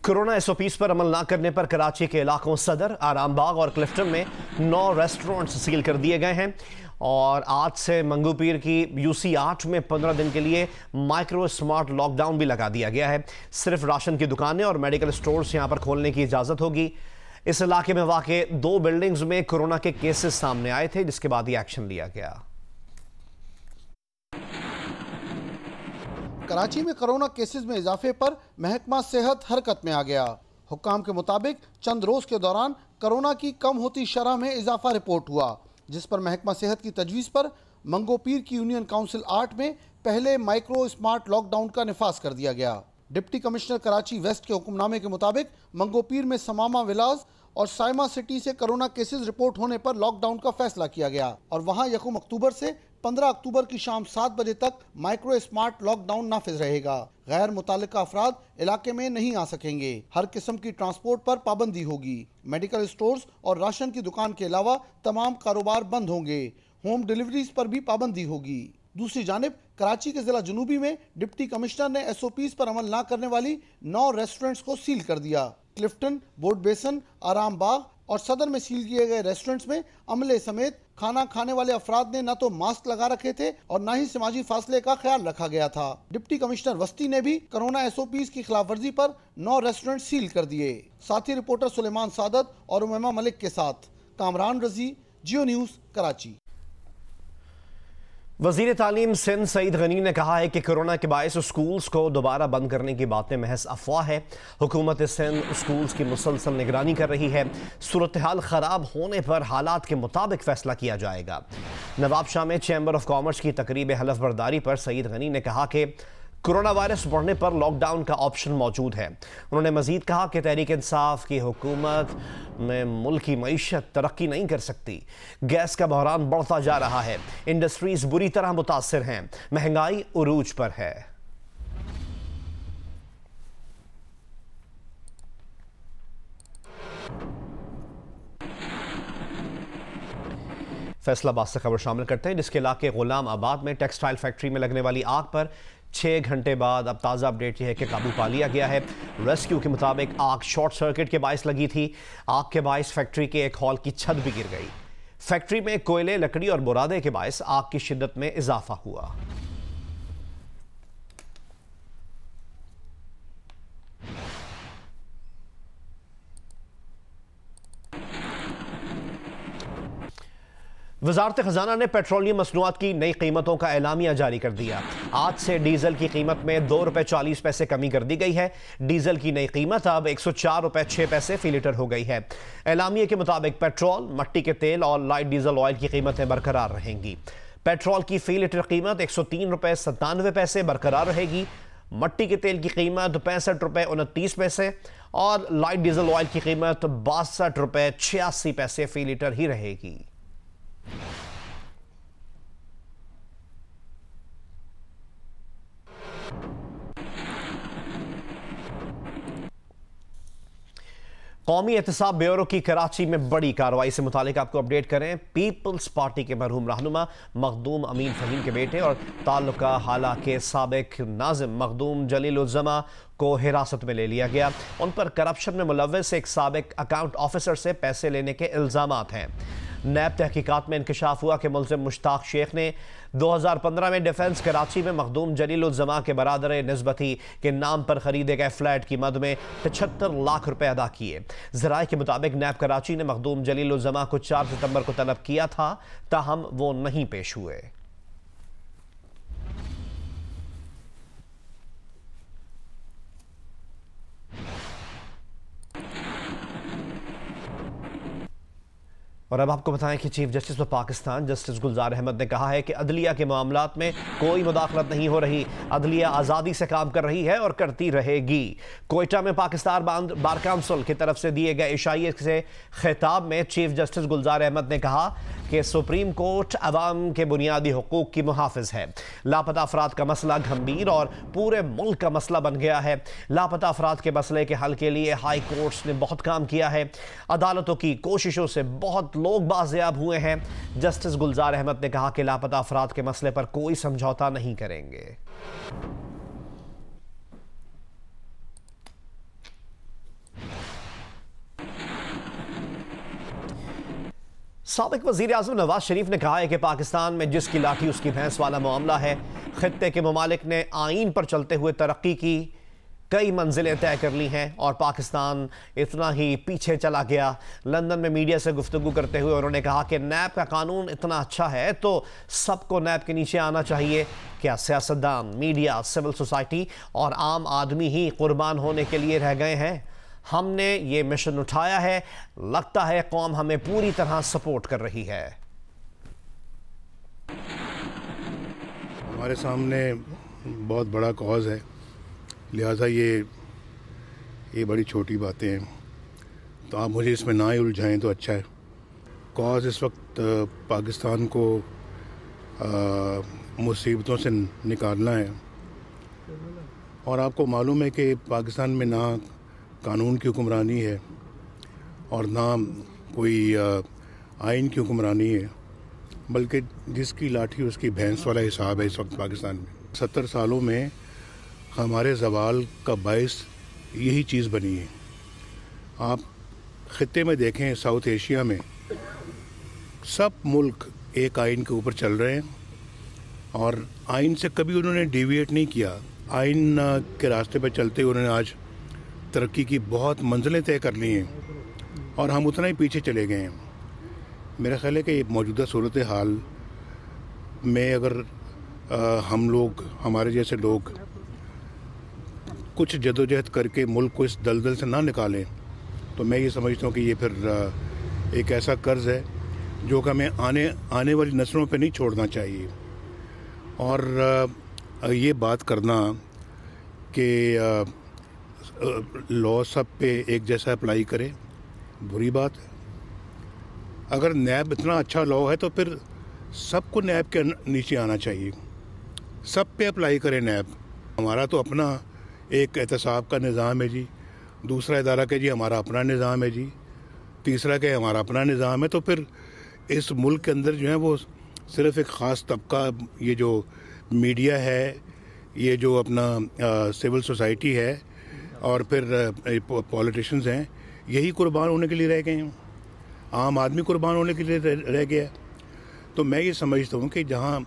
Corona SOPs पर अमल न करने पर कराची के इलाकों सदर, आरामबाग और क्लिफ्टन में 9 रेस्टोरेंट्स सील कर दिए गए हैं और आज से मंगू पीर की यूसी 8 में 15 दिन के लिए माइक्रो स्मार्ट लॉकडाउन भी लगा दिया गया है। सिर्फ राशन की दुकानें और मेडिकल स्टोर्स यहां पर खोलने की इजाजत होगी। इस इलाके में वाक़े 2 बिल्डिंग्स में कोरोना के केसेस सामने आए थे, जिसके बाद ये एक्शन लिया गया। कराची में कोरोना केसेस में इजाफे पर महकमा सेहत हरकत में आ गया। हुक्काम के मुताबिक चंद रोज के दौरान कोरोना की कम होती शरह में इजाफा रिपोर्ट हुआ, जिस पर महकमा सेहत की तजवीज़ पर मंगो पीर की यूनियन काउंसिल 8 में पहले माइक्रो स्मार्ट लॉकडाउन का निफाज कर दिया गया। डिप्टी कमिश्नर कराची वेस्ट के हुक्मनामे के मुताबिक मंगो पीर में समामा विलाज और साइमा सिटी से कोरोना केसेस रिपोर्ट होने पर लॉकडाउन का फैसला किया गया और वहां 1 अक्टूबर से 15 अक्टूबर की शाम 7 बजे तक माइक्रो स्मार्ट लॉकडाउन नाफिज रहेगा। गैर मुतालिका अफराद इलाके में नहीं आ सकेंगे। हर किस्म की ट्रांसपोर्ट पर पाबंदी होगी। मेडिकल स्टोर्स और राशन की दुकान के अलावा तमाम कारोबार बंद होंगे। होम डिलीवरीज पर भी पाबंदी होगी। दूसरी जानिब कराची के जिला जनूबी में डिप्टी कमिश्नर ने एसओपीज पर अमल न करने वाली 9 रेस्टोरेंट्स को सील कर दिया। क्लिफ्टन, बोर्ड बेसन, आरामबाग और सदर में सील किए गए रेस्टोरेंट्स में अमले समेत खाना खाने वाले अफराद ने न तो मास्क लगा रखे थे और न ही समाजी फासले का ख्याल रखा गया था। डिप्टी कमिश्नर वस्ती ने भी कोरोना एसओपीज की खिलाफवर्जी पर 9 रेस्टोरेंट सील कर दिए। साथी रिपोर्टर सुलेमान सादत और उमैमा मलिक के साथ कामरान रजी, जियो न्यूज़, कराची। वज़ीर तालीम सिंध सईद गनी ने कहा है कि कोरोना के बायस स्कूल्स को दोबारा बंद करने की बातें महज अफवाह है। हुकूमत सिंध स्कूल्स की मुसलसल निगरानी कर रही है। सूरत हाल ख़राब होने पर हालात के मुताबिक फैसला किया जाएगा। नवाब शाह में चैम्बर ऑफ कॉमर्स की तकरीब हलफ बर्दारी पर सईद गनी ने कहा कि कोरोना वायरस बढ़ने पर लॉकडाउन का ऑप्शन मौजूद है। उन्होंने मजीद कहा कि तहरीक इंसाफ की हुकूमत में मुल्क की मईशत तरक्की नहीं कर सकती। गैस का बहरान बढ़ता जा रहा है। इंडस्ट्रीज बुरी तरह मुतासर हैं। महंगाई उरूज पर है। फैसलाबाद से खबर शामिल करते हैं, जिसके इलाके गुलाम आबाद में टेक्सटाइल फैक्ट्री में लगने वाली आग पर 6 घंटे बाद अब ताज़ा अपडेट यह है कि काबू पा लिया गया है। रेस्क्यू के मुताबिक आग शॉर्ट सर्किट के बायस लगी थी। आग के बायस फैक्ट्री के एक हॉल की छत भी गिर गई। फैक्ट्री में कोयले, लकड़ी और बुरादे के बायस आग की शिद्दत में इजाफा हुआ। वजारत खजाना ने पेट्रोलियम मसनूआत की नई कीमतों का एलामिया जारी कर दिया। आज से डीजल की कीमत में 2 रुपये 40 पैसे कमी कर दी गई है। डीजल की नई कीमत अब 104 रुपये 6 पैसे फी लीटर हो गई है। एलामिया के मुताबिक पेट्रोल, मट्टी के तेल और लाइट डीजल ऑयल की कीमतें बरकरार रहेंगी। पेट्रोल की फी लीटर कीमत 103 रुपये 97 पैसे बरकरार रहेगी। मट्टी के तेल की कीमत 65 रुपये 29 पैसे और लाइट डीजल ऑयल की कीमत 62 रुपये 86 पैसे फी लीटर ही रहेगी। कौमी एहतसाब ब्यूरो की कराची में बड़ी कार्रवाई से मुतालिक आपको अपडेट करें। पीपल्स पार्टी के मरहूम रहनुमा मखदूम अमीन फहीम के बेटे और ताल्लुका हाला के साबिक नाजिम मखदूम जलील उल जमा को हिरासत में ले लिया गया। उन पर करप्शन में मुलव्वस एक साबिक अकाउंट ऑफिसर से पैसे लेने के इल्जामात हैं। नैब तहकीकात में इंकशाफ हुआ कि मुल्ज़िम मुश्ताक शेख ने 2015 में डिफेंस कराची में मखदूम जलील उल जमा के बरादर निस्बती के नाम पर खरीदे गए फ्लैट की मद में 75 लाख रुपए अदा किए। ज़राए के मुताबिक नैब कराची ने मखदूम जलील उल जमा को 4 सितंबर को तलब किया था, ताहम वो नहीं पेश हुए। और अब आपको बताएं कि chief justice of Pakistan justice Gulzar Ahmed ने कहा है कि अदलिया के मामलात में कोई मुदाखलत नहीं हो रही। अदलिया आज़ादी से काम कर रही है और करती रहेगी। कोयटा में पाकिस्तान बार काउंसिल की तरफ से दिए गए इशाइये से खिताब में चीफ जस्टिस गुलजार अहमद ने कहा कि सुप्रीम कोर्ट अवाम के बुनियादी हुकूक की मुहाफिज है। लापता अफराद का मसला गंभीर और पूरे मुल्क का मसला बन गया है। लापता अफराद के मसले के हल के लिए हाई कोर्ट्स ने बहुत काम किया है। अदालतों की कोशिशों से बहुत लोग बाजियाब हुए हैं। जस्टिस गुलजार अहमद ने कहा कि लापता अफराद के मसले पर कोई समझौता नहीं करेंगे। साबिक वज़ीर आज़म नवाज शरीफ ने कहा है कि पाकिस्तान में जिसकी लाठी उसकी भैंस वाला मामला है। खित्ते के ममालिक ने आइन पर चलते हुए तरक्की की कई मंजिलें तय कर ली हैं और पाकिस्तान इतना ही पीछे चला गया। लंदन में मीडिया से गुफ्तगू करते हुए उन्होंने कहा कि नैब का कानून इतना अच्छा है तो सबको नैब के नीचे आना चाहिए। क्या सियासतदान, मीडिया, सिविल सोसाइटी और आम आदमी ही कुर्बान होने के लिए रह गए हैं? हमने ये मिशन उठाया है, लगता है कौम हमें पूरी तरह सपोर्ट कर रही है। हमारे सामने बहुत बड़ा कॉज है, लिहाजा ये बड़ी छोटी बातें हैं, तो आप मुझे इसमें ना ही उलझाएं तो अच्छा है। कॉज इस वक्त पाकिस्तान को मुसीबतों से निकालना है और आपको मालूम है कि पाकिस्तान में ना कानून की हुक्मरानी है और ना कोई आइन की हुक्मरानी है, बल्कि जिसकी लाठी उसकी भैंस वाला हिसाब है इस वक्त पाकिस्तान में। 70 सालों में हमारे ज़वाल का बायस यही चीज़ बनी है। आप ख़ित्ते में देखें, साउथ एशिया में सब मुल्क एक आइन के ऊपर चल रहे हैं और आइन से कभी उन्होंने डिविएट नहीं किया। आइन के रास्ते पर चलते उन्होंने आज तरक्की की बहुत मंजिलें तय कर ली हैं और हम उतना ही पीछे चले गए हैं। मेरा ख्याल है कि मौजूदा सूरत हाल में अगर हम लोग, हमारे जैसे लोग कुछ जदोजहद करके मुल्क को इस दलदल से ना निकालें तो मैं ये समझता हूँ कि ये फिर एक ऐसा कर्ज है जो कि हमें आने वाली नस्लों पे नहीं छोड़ना चाहिए। और ये बात करना कि लॉ सब पे एक जैसा अप्लाई करे, बुरी बात है। अगर नैब इतना अच्छा लॉ है तो फिर सबको नैब के नीचे आना चाहिए, सब पे अप्लाई करें नैब। हमारा तो अपना एक एहतसाब का निज़ाम है जी, दूसरा इदारा के जी हमारा अपना निज़ाम है जी, तीसरा के हमारा अपना निज़ाम है। तो फिर इस मुल्क के अंदर जो है वो सिर्फ़ एक ख़ास तबका, ये जो मीडिया है, ये जो अपना सिविल सोसाइटी है और फिर पॉलिटिशियंस हैं, यही कुर्बान होने के लिए रह गए हैं। आम आदमी कुर्बान होने के लिए रह गया। तो मैं ये समझता हूँ कि जहाँ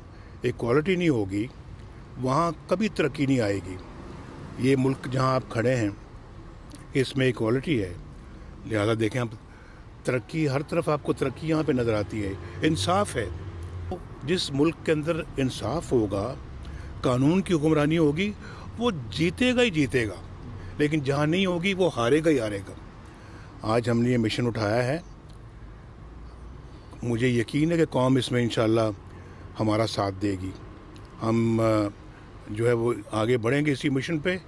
इक्वालिटी नहीं होगी वहाँ कभी तरक्की नहीं आएगी। ये मुल्क जहाँ आप खड़े हैं इसमें इक्वालिटी है, लिहाजा देखें आप तरक्की, हर तरफ आपको तरक्की यहाँ पे नज़र आती है। इंसाफ है, जिस मुल्क के अंदर इंसाफ होगा, कानून की हुक्मरानी होगी, वो जीतेगा ही जीतेगा, लेकिन जहाँ नहीं होगी वो हारेगा ही हारेगा। आज हमने ये मिशन उठाया है, मुझे यकीन है कि कौम इसमें इंशाल्लाह हमारा साथ देगी। हम जो है वो आगे बढ़ेंगे इसी मिशन पे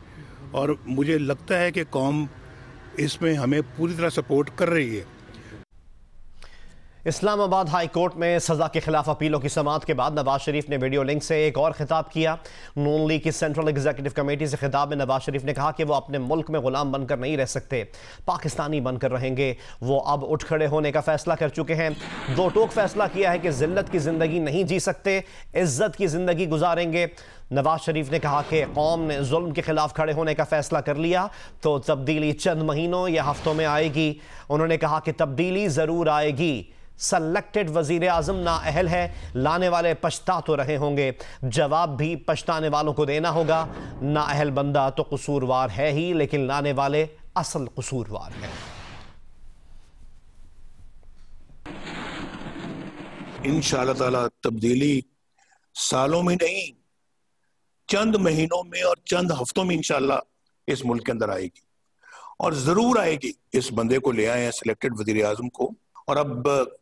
और मुझे लगता है कि कौम इसमें हमें पूरी तरह सपोर्ट कर रही है। इस्लामाबाद हाई कोर्ट में सजा के खिलाफ अपीलों की समाअत के बाद नवाज शरीफ ने वीडियो लिंक से एक और खिताब किया। नून लीग की सेंट्रल एग्जीक्यूटिव कमेटी से खिताब में नवाज शरीफ ने कहा कि वो अपने मुल्क में गुलाम बनकर नहीं रह सकते, पाकिस्तानी बनकर रहेंगे। वो अब उठ खड़े होने का फैसला कर चुके हैं। दो टोक फैसला किया है कि जिल्लत की जिंदगी नहीं जी सकते, इज्जत की जिंदगी गुजारेंगे। नवाज शरीफ ने कहा कि कौम ने जुल्म के खिलाफ खड़े होने का फैसला कर लिया तो तब्दीली चंद महीनों या हफ्तों में आएगी। उन्होंने कहा कि तब्दीली जरूर आएगी। सेलेक्टेड वजीर आजम नाअहल है, लाने वाले पछता तो रहे होंगे, जवाब भी पछताने वालों को देना होगा। नाअहल बंदा तो कसूरवार है ही, लेकिन लाने वाले असल कसूरवार हैं। इंशाअल्लाह ताला तब्दीली सालों में नहीं, चंद महीनों में और चंद हफ्तों में इंशाअल्लाह इस मुल्क के अंदर आएगी और जरूर आएगी। इस बंदे को ले आए हैं, सिलेक्टेड वजीर आजम को, और अब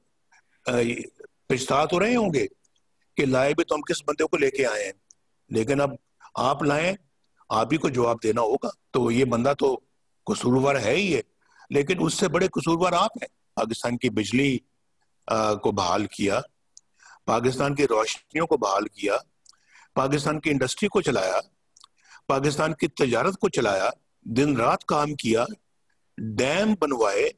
पछता तो रहे होंगे कि लाए भी तो हम किस बंदे को लेके आए हैं, लेकिन अब आप लाएं, आप ही को जवाब देना होगा। तो ये बंदा तो कसूरवार है ही है, लेकिन उससे बड़े कसूरवार आप हैं। पाकिस्तान की बिजली को बहाल किया, पाकिस्तान की रोशनियों को बहाल किया, पाकिस्तान की इंडस्ट्री को चलाया, पाकिस्तान की तजारत को चलाया, दिन रात काम किया, डैम बनवाए,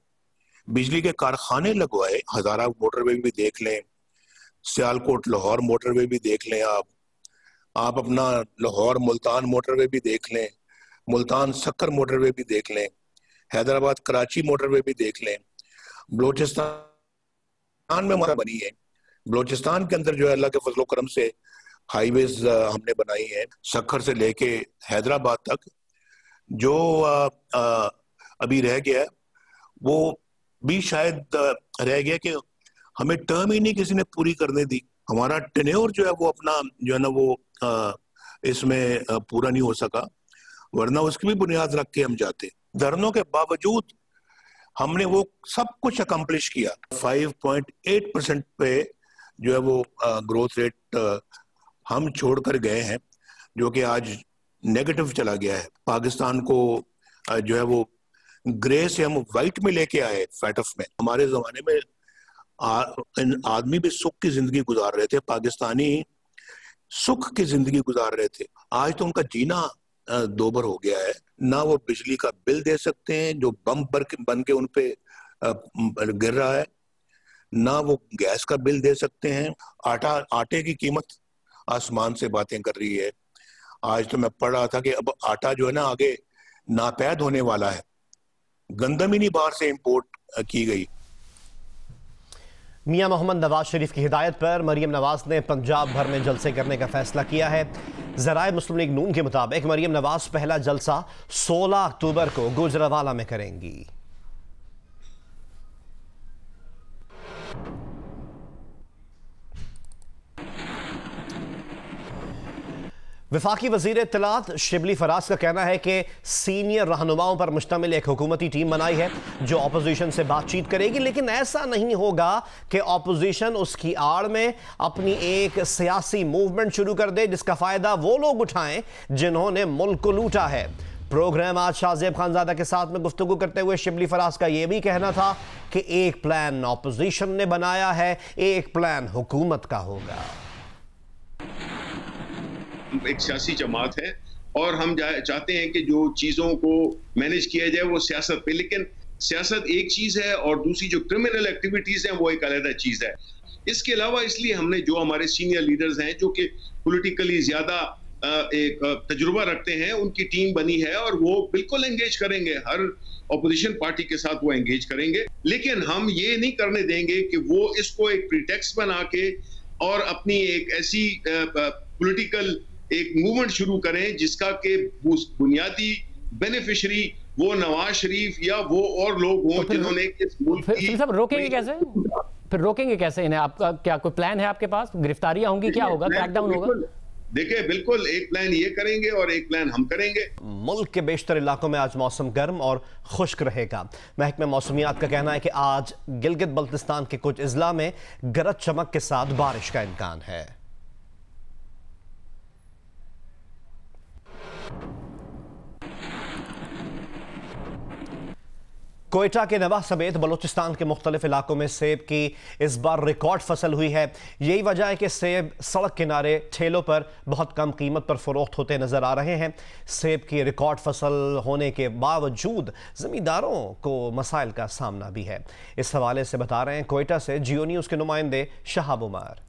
बिजली के कारखाने लगवाए। हजारा मोटरवे भी देख लें, सियालकोट लाहौर मोटरवे भी देख लें, आप अपना लाहौर मुल्तान मोटरवे भी देख लें, मुल्तान सक्कर मोटरवे भी देख लें, हैदराबाद कराची मोटरवे भी देख लें, बलोचिस्तान बलूचिस्तान में हमारा बनी है। बलूचिस्तान के अंदर जो है अल्लाह के फजलो करम से हाईवेज हमने बनाई है, सक्खर से लेके हैदराबाद तक। जो अभी रह गया है वो भी शायद रह गया कि हमें टर्म ही नहीं किसी ने पूरी करने दी। हमारा टेन्योर जो है वो अपना जो है ना वो इसमें पूरा नहीं हो सका, वरना उसकी भी बुनियाद रख के हम जाते। धरनों के बावजूद हमने वो सब कुछ अकम्प्लिश किया। 5.8% पे जो है वो ग्रोथ रेट हम छोड़कर गए हैं, जो कि आज नेगेटिव चला गया है। पाकिस्तान को जो है वो ग्रे से हम वाइट में लेके आए, फैटफ में। हमारे जमाने में आदमी भी सुख की जिंदगी गुजार रहे थे, पाकिस्तानी सुख की जिंदगी गुजार रहे थे। आज तो उनका जीना दोबर हो गया है। ना वो बिजली का बिल दे सकते हैं जो बम बन के उन पे गिर रहा है, ना वो गैस का बिल दे सकते हैं। आटे की कीमत आसमान से बातें कर रही है। आज तो मैं पढ़ रहा था कि अब आटा जो है ना आगे नापैद होने वाला है। गंदम ही नहीं बाहर से इंपोर्ट की गई। मियां मोहम्मद नवाज शरीफ की हिदायत पर मरियम नवाज ने पंजाब भर में जलसे करने का फैसला किया है। ज़राए मुस्लिम लीग नून के मुताबिक मरियम नवाज पहला जलसा 16 अक्टूबर को गुजरावाला में करेंगी। वफाकी वजीर इत्तलात शिबली फराज का कहना है कि सीनियर रहनुमाओं पर मुश्तमिल एक हुकूमती टीम बनाई है जो अपोजिशन से बातचीत करेगी, लेकिन ऐसा नहीं होगा कि अपोजिशन उसकी आड़ में अपनी एक सियासी मूवमेंट शुरू कर दे जिसका फायदा वो लोग उठाएं जिन्होंने मुल्क को लूटा है। प्रोग्राम आज शाहजेब खानजादा के साथ में गुफ्तगू करते हुए शिबली फराज का यह भी कहना था कि एक प्लान अपोजिशन ने बनाया है, एक प्लान हुकूमत का होगा। एक सियासी जमात है और हम चाहते हैं कि जो चीजों को मैनेज किया जाए वो सियासत पे, लेकिन सियासत एक चीज है और दूसरी जो क्रिमिनल एक्टिविटीज हैं वो एक अलग चीज है। इसके अलावा इसलिए हमने जो हमारे सीनियर लीडर्स हैं जो कि पॉलिटिकली ज्यादा एक तजुर्बा रखते हैं, उनकी टीम बनी है और वो बिल्कुल एंगेज करेंगे, हर ऑपोजिशन पार्टी के साथ वो एंगेज करेंगे। लेकिन हम ये नहीं करने देंगे कि वो इसको एक प्रीटेक्स्ट बना के और अपनी एक ऐसी पॉलिटिकल एक मूवमेंट शुरू करें जिसका के बुनियादी बेनिफिशियरी वो नवाज शरीफ या वो और लोग हों जिन्होंने इस मुल्क की। सब रोकेंगे कैसे? फिर रोकेंगे कैसे इन्हें? आपका क्या कोई प्लान है आपके पास? गिरफ्तारियां होंगी, क्या होगा, क्रैकडाउन होगा? देखिए बिल्कुल एक प्लान ये करेंगे और एक प्लान हम करेंगे। मुल्क के बेशतर इलाकों में आज मौसम गर्म और खुश्क रहेगा। महकमे मौसमियात का कहना है कि आज गिलगित बल्तिस्तान के कुछ अजला में गरज चमक के साथ बारिश का इम्कान है। कोयटा के नवाह समेत बलूचिस्तान के मुख्तलिफ इलाकों में सेब की इस बार रिकॉर्ड फसल हुई है। यही वजह है कि सेब सड़क किनारे ठेलों पर बहुत कम कीमत पर फरोख्त होते नजर आ रहे हैं। सेब की रिकॉर्ड फसल होने के बावजूद ज़मींदारों को मसाइल का सामना भी है। इस हवाले से बता रहे हैं कोयटा से जियो न्यूज़ के नुमाइंदे शहाब उमर।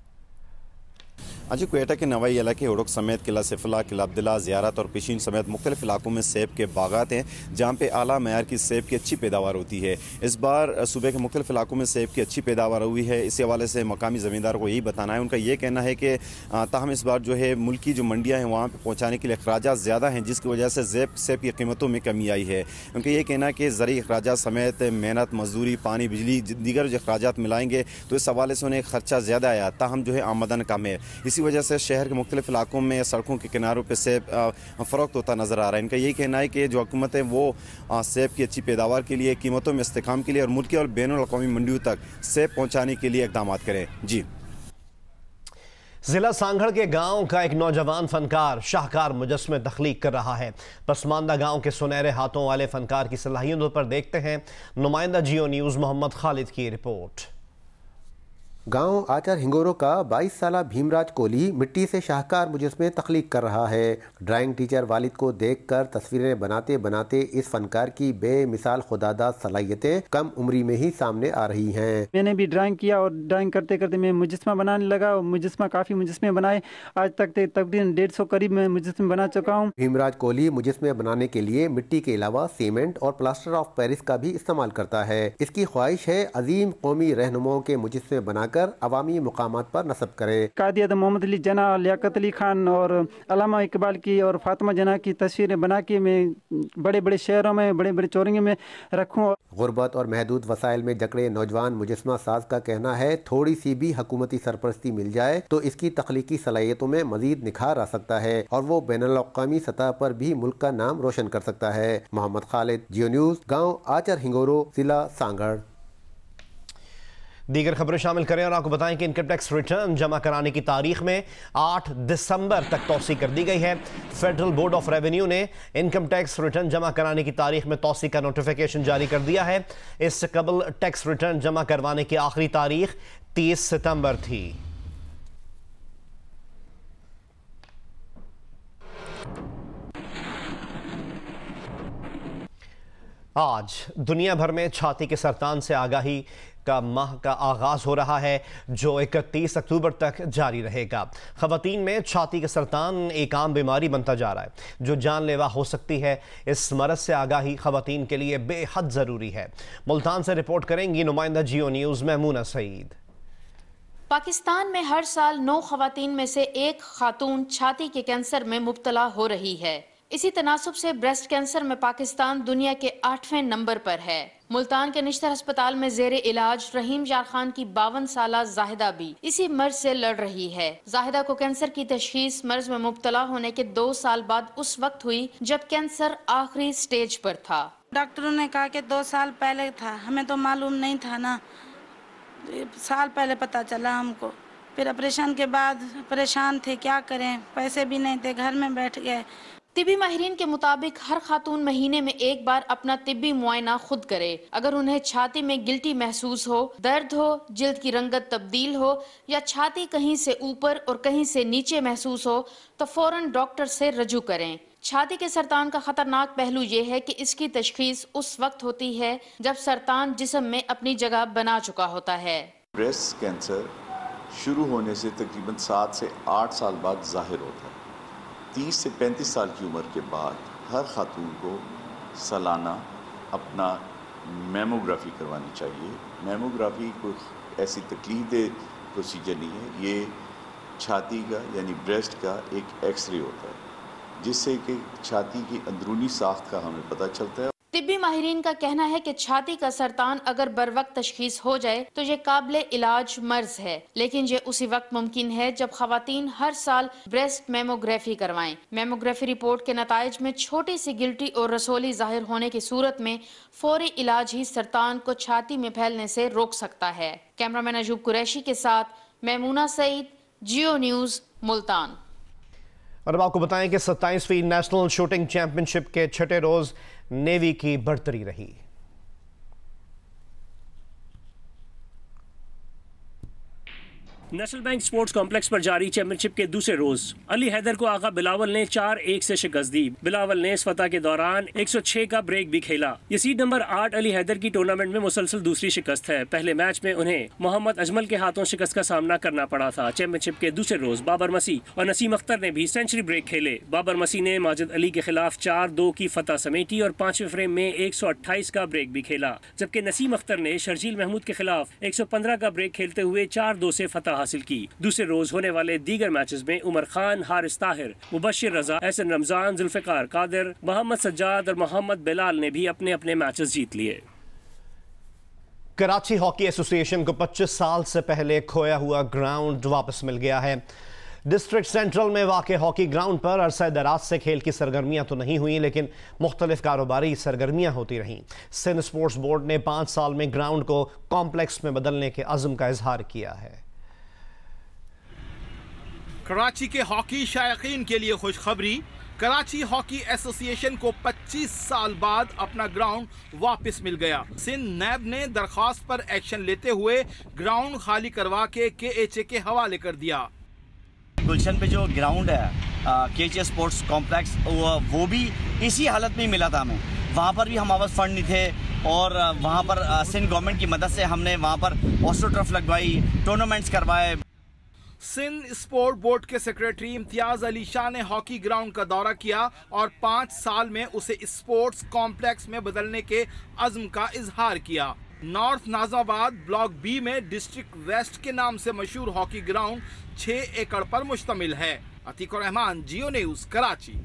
आज कोयटा के नवाई इलाके उड़क समेत किला सिफला, किला अब्दुल्ला, ज़ियारत और पिशीन समेत मुख्तलिफ इलाकों में सेब के बागात हैं जहाँ पे आला मयार की सेब की अच्छी पैदावार होती है। इस बार सूबे के मुख्तलिफ इलाकों में सेब की अच्छी पैदावार हुई है। इसी हवाले से मकामी ज़मींदारों को यही बताना है। उनका ये कहना है कि ताहम इस बार जो है मुल्क की जो मंडियाँ हैं वहाँ पर पहुँचाने के लिए अखराजात ज़्यादा हैं, जिसकी वजह से सेब की कीमतों में कमी आई है। उनका ये कहना है कि ज़रूरी अखराजात समेत मेहनत, मजदूरी, पानी, बिजली, दीगर जो अखराजात मिलाएंगे तो इस हवाले से उन्हें खर्चा ज़्यादा आया, ताहम जो है आमदन कम है। इसी वजह से शहर के मुख्तलिफ इलाकों में सड़कों के किनारों पर सेब फ़रोख्त होता नज़र आ रहा है। इनका यही कहना है कि जो हुकूमत है वो सेब की अच्छी पैदावार के लिए, कीमतों में इस्तेकाम के लिए और मुल्की और बैनुल अक़वामी मंडियों तक सेब पहुँचाने के लिए इक़दाम करें। जी। जिला सांगड़ के गांव का एक नौजवान फनकार शाहकार मुजस्मे तख्लीक कर रहा है। पसमानदा गांव के सुनहरे हाथों वाले फनकार की सलाहियतों पर देखते हैं नुमाइंदा जियो न्यूज़ मोहम्मद खालिद की रिपोर्ट। गांव आचर हिंगोरो का 22 साला भीमराज कोहली मिट्टी से शाहकार मुजस्मे तख्लीक कर रहा है। ड्राइंग टीचर वालिद को देखकर तस्वीरें बनाते बनाते इस फनकार की बेमिसाल खुदादाद सलाहियतें कम उम्री में ही सामने आ रही हैं। मैंने भी ड्राइंग किया और ड्राइंग करते करते मैं मुजस्मा बनाने लगा और मुजस्मा काफ़ी मुजस्मे बनाए। आज तक तकरीबन 150 करीब मैं मुजस्मे बना चुका हूँ। भीमराज कोहली मुजस्मे बनाने के लिए मिट्टी के अलावा सीमेंट और प्लास्टर ऑफ पेरिस का भी इस्तेमाल करता है। इसकी ख्वाहिश है अजीम कौमी रहनुमाओं के मुजस्मे बनाकर अवामी मुकामात पर नस्ब करे। कायद आज़म मोहम्मद अली जना, लियाकत अली खान और अल्लामा इकबाल की और फातिमा जना की तस्वीरें बना के मैं बड़े बड़े शहरों में, बड़े बड़े चौरंगे में रखूँ। गुर्बत और महदूद वसाइल में जकड़े नौजवान मुजस्मा साज का कहना है थोड़ी सी भी हुकूमती सरपरस्ती मिल जाए तो इसकी तख्लीकी सलाहियतों में मजीद निखार आ सकता है और वो बैनुल-अक़वामी सतह पर भी मुल्क का नाम रोशन कर सकता है। मोहम्मद खालिद, जियो न्यूज़, गाँव आचर हिंगोरो, जिला सांगड़। दीगर खबरें शामिल करें और आपको बताएं कि इनकम टैक्स रिटर्न जमा कराने की तारीख में 8 दिसंबर तक तौसी कर दी गई है। फेडरल बोर्ड ऑफ रेवेन्यू ने इनकम टैक्स रिटर्न जमा कराने की तारीख में तौसी का नोटिफिकेशन जारी कर दिया है। इससे कबल टैक्स रिटर्न जमा करवाने की आखिरी तारीख 30 सितंबर थी। आज दुनिया भर में छाती के सरतान से आगाही का माह का आगाज हो रहा है जो 31 अक्टूबर तक जारी रहेगा। खवातीन में छाती के सरतान एक आम बीमारी बनता जा रहा है जो जानलेवा हो सकती है। इस मरज से आगाही खवातीन के लिए बेहद ज़रूरी है। मुल्तान से रिपोर्ट करेंगी नुमाइंदा जियो न्यूज़ मैमूना सईद। पाकिस्तान में हर साल 9 खवातीन में से एक खातून छाती के कैंसर में मुब्तला हो रही है। इसी तनासुब से ब्रेस्ट कैंसर में पाकिस्तान दुनिया के 8वें नंबर पर है। मुल्तान के निश्तर अस्पताल में जेरे इलाज रहीम जार खान की 52 साला जाहिदा भी इसी मर्ज से लड़ रही है। जाहिदा को कैंसर की तशखीस मर्ज में मुब्तला होने के 2 साल बाद उस वक्त हुई जब कैंसर आखिरी स्टेज पर था। डॉक्टरों ने कहा कि 2 साल पहले था, हमें तो मालूम नहीं था ना, साल पहले पता चला हमको। फिर ऑपरेशन के बाद परेशान थे, क्या करें, पैसे भी नहीं थे, घर में बैठ गए। तिब्बी माहिरीन के मुताबिक हर खातून महीने में एक बार अपना तिब्बी मुआयना खुद करे। अगर उन्हें छाती में गिल्टी महसूस हो, दर्द हो, जिल्द की रंगत तब्दील हो या छाती कहीं से ऊपर और कहीं से नीचे महसूस हो तो फौरन डॉक्टर से रजू करें। छाती के सरतान का खतरनाक पहलू ये है कि इसकी तशखीस उस वक्त होती है जब सरतान जिस्म में अपनी जगह बना चुका होता है। ब्रेस्ट कैंसर शुरू होने से तकरीबन 7 से 8 साल बाद जाहिर होता है। 30 से 35 साल की उम्र के बाद हर खातून को सालाना अपना मेमोग्राफी करवानी चाहिए। मेमोग्राफी कोई ऐसी तकलीफदेह प्रोसीजर नहीं है, ये छाती का यानी ब्रेस्ट का एक एक्सरे होता है जिससे कि छाती की अंदरूनी साख्त का हमें पता चलता है। तिब्बी माहिरीन का कहना है कि छाती का सरतान अगर बर वक्त तशखीस हो जाए तो ये काबिले इलाज मर्ज है, लेकिन ये उसी वक्त मुमकिन है जब खवातीन हर साल ब्रेस्ट मेमोग्राफी करवाएं। मेमोग्राफी रिपोर्ट के नताइज में छोटी सी गिल्टी और रसोली जाहिर होने की सूरत में फौरी इलाज ही सरतान को छाती में फैलने से रोक सकता है। कैमरामैन अजूब कुरैशी के साथ मैमूना सईद, जियो न्यूज़, मुल्तान। और अब आपको बताएं कि 27वीं नेशनल शूटिंग चैंपियनशिप के छठे रोज नेवी की बढ़तरी रही। नेशनल बैंक स्पोर्ट्स कॉम्प्लेक्स पर जारी चैंपियनशिप के दूसरे रोज अली हैदर को आगा बिलावल ने 4-1 से शिकस्त दी। बिलावल ने इस फतह के दौरान 106 का ब्रेक भी खेला। ये सीट नंबर 8 अली हैदर की टूर्नामेंट में मुसलसल दूसरी शिकस्त है। पहले मैच में उन्हें मोहम्मद अजमल के हाथों शिकस्त का सामना करना पड़ा था। चैंपियनशिप के दूसरे रोज बाबर मसीह और नसीम अख्तर ने भी सेंचुरी ब्रेक खेले। बाबर मसीह ने माजिद अली के खिलाफ 4-2 की फतह समेटी और 5वें फ्रेम में 128 का ब्रेक भी खेला, जबकि नसीम अख्तर ने शर्जील महमूद के खिलाफ 115 का ब्रेक खेलते हुए 4-2 से फतह हासिल की। दूसरे रोज होने वाले दीगर मैचेस में उमर खान, हारिस ताहिर, मुबशिर रजा, एहसन रमजान, जुल्फिकार कादिर, मोहम्मद सज्जाद और मोहम्मद बिलाल ने भी अपने अपने मैचेस जीत लिए। कराची हॉकी एसोसिएशन को 25 साल से पहले खोया हुआ ग्राउंड वापस मिल गया है। डिस्ट्रिक्ट सेंट्रल में वाक़ हॉकी ग्राउंड पर अरसा दराज से खेल की सरगर्मियां तो नहीं हुई, लेकिन मुख्तलिफ कारोबारी सरगर्मियां होती रहीं। सिंध स्पोर्ट्स बोर्ड ने 5 साल में ग्राउंड को कॉम्प्लेक्स में बदलने के अज़्म का इजहार किया है। कराची के हॉकी शायकीन के लिए खुशखबरी, कराची हॉकी एसोसिएशन को 25 साल बाद अपना ग्राउंड वापस मिल गया। सिंध नैब ने दरख्वास्त पर एक्शन लेते हुए ग्राउंड खाली करवा के KHA के हवाले कर दिया। गुलशन पे जो ग्राउंड है KHA स्पोर्ट्स कॉम्प्लेक्स वो भी इसी हालत में मिला था हमें। वहाँ पर भी हमारे पास फंड नहीं थे और वहाँ पर सिंध गवर्नमेंट की मदद से हमने वहाँ पर ऑस्ट्रोटर्फ लगवाई, टूर्नामेंट्स करवाए। सिंध स्पोर्ट बोर्ड के सेक्रेटरी इम्तियाज अली शाह ने हॉकी ग्राउंड का दौरा किया और 5 साल में उसे स्पोर्ट्स कॉम्प्लेक्स में बदलने के अज़्म का इजहार किया। नॉर्थ नाज़ाबाद ब्लॉक बी में डिस्ट्रिक्ट वेस्ट के नाम से मशहूर हॉकी ग्राउंड 6 एकड़ पर मुश्तमिल है। अतीकुर रहमान, जियो न्यूज़, कराची।